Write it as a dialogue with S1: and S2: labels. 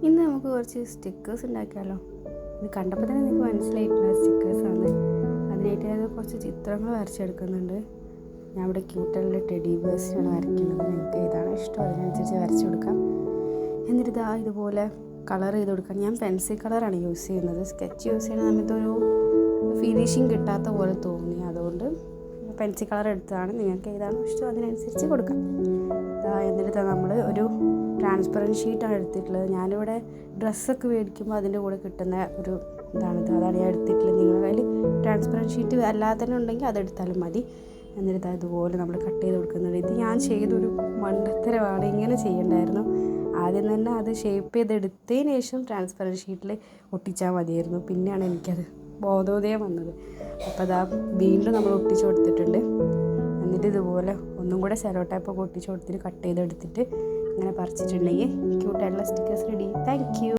S1: ഇന്ന് നമുക്ക് കുറച്ച് സ്റ്റിക്കേഴ്സ് ഉണ്ടാക്കിയാലോ. ഇത് കണ്ടപ്പോൾ തന്നെ നിങ്ങൾക്ക് മനസ്സിലായിട്ടുള്ള സ്റ്റിക്കേഴ്സാണ്. അതിനായിട്ട് കുറച്ച് ചിത്രങ്ങൾ വരച്ചെടുക്കുന്നുണ്ട്. ഞാൻ ഇവിടെ ക്യൂട്ടുള്ള ടെഡി ബേഴ്സിനാണ് വരയ്ക്കുന്നത്. നിങ്ങൾക്ക് ഏതാണ് ഇഷ്ടം അതിനനുസരിച്ച് വരച്ചു കൊടുക്കാം. എന്നിട്ട് ഇതുപോലെ കളർ ചെയ്ത് കൊടുക്കാം. ഞാൻ പെൻസിൽ കളറാണ് യൂസ് ചെയ്യുന്നത്. സ്കെച്ച് യൂസ് ചെയ്യുന്ന സമയത്തൊരു ഫിനിഷിങ് കിട്ടാത്ത പോലെ തോന്നി, അതുകൊണ്ട് പെൻസിൽ കളർ എടുത്തതാണ്. നിങ്ങൾക്ക് ഏതാണോ ഇഷ്ടം അതിനനുസരിച്ച് കൊടുക്കാം. എന്നിട്ട് നമ്മൾ ഒരു ട്രാൻസ്പെറൻറ്റ് ഷീറ്റാണ് എടുത്തിട്ടുള്ളത്. ഞാനിവിടെ ഡ്രസ്സൊക്കെ മേടിക്കുമ്പോൾ അതിൻ്റെ കൂടെ കിട്ടുന്ന ഒരു അതാണ് ഞാൻ എടുത്തിട്ടുള്ളത്. നിങ്ങളുടെ കയ്യിൽ ട്രാൻസ്പെറൻറ്റ് ഷീറ്റ് അല്ലാതെ തന്നെ ഉണ്ടെങ്കിൽ അതെടുത്താലും മതി. എന്നിട്ട് അതുപോലെ നമ്മൾ കട്ട് ചെയ്ത് കൊടുക്കുന്നുണ്ട്. ഇത് ഞാൻ ചെയ്തൊരു മണ്ടത്തരമാണ്. ഇങ്ങനെ ചെയ്യണ്ടായിരുന്നു. ആദ്യം തന്നെ അത് ഷേപ്പ് ചെയ്തെടുത്തതിന് ശേഷം ട്രാൻസ്പെറൻറ്റ് ഷീറ്റിൽ ഒട്ടിച്ചാൽ മതിയായിരുന്നു. പിന്നെയാണ് എനിക്കത് ബോധോദയം വന്നത്. അപ്പോൾ വീണ്ടും നമ്മൾ ഒട്ടിച്ച് കൊടുത്തിട്ടുണ്ട്. എന്നിട്ട് ഇതുപോലെ ഒന്നും കൂടെ സെലോ ടേപ്പൊക്കെ ഒട്ടിച്ച് കൊടുത്തിട്ട് കട്ട് ചെയ്തെടുത്തിട്ട് ഇങ്ങനെ പറിച്ചിട്ടുണ്ടെങ്കിൽ ക്യൂട്ടായിട്ടുള്ള സ്റ്റിക്കേഴ്സ് റെഡി. Thank you.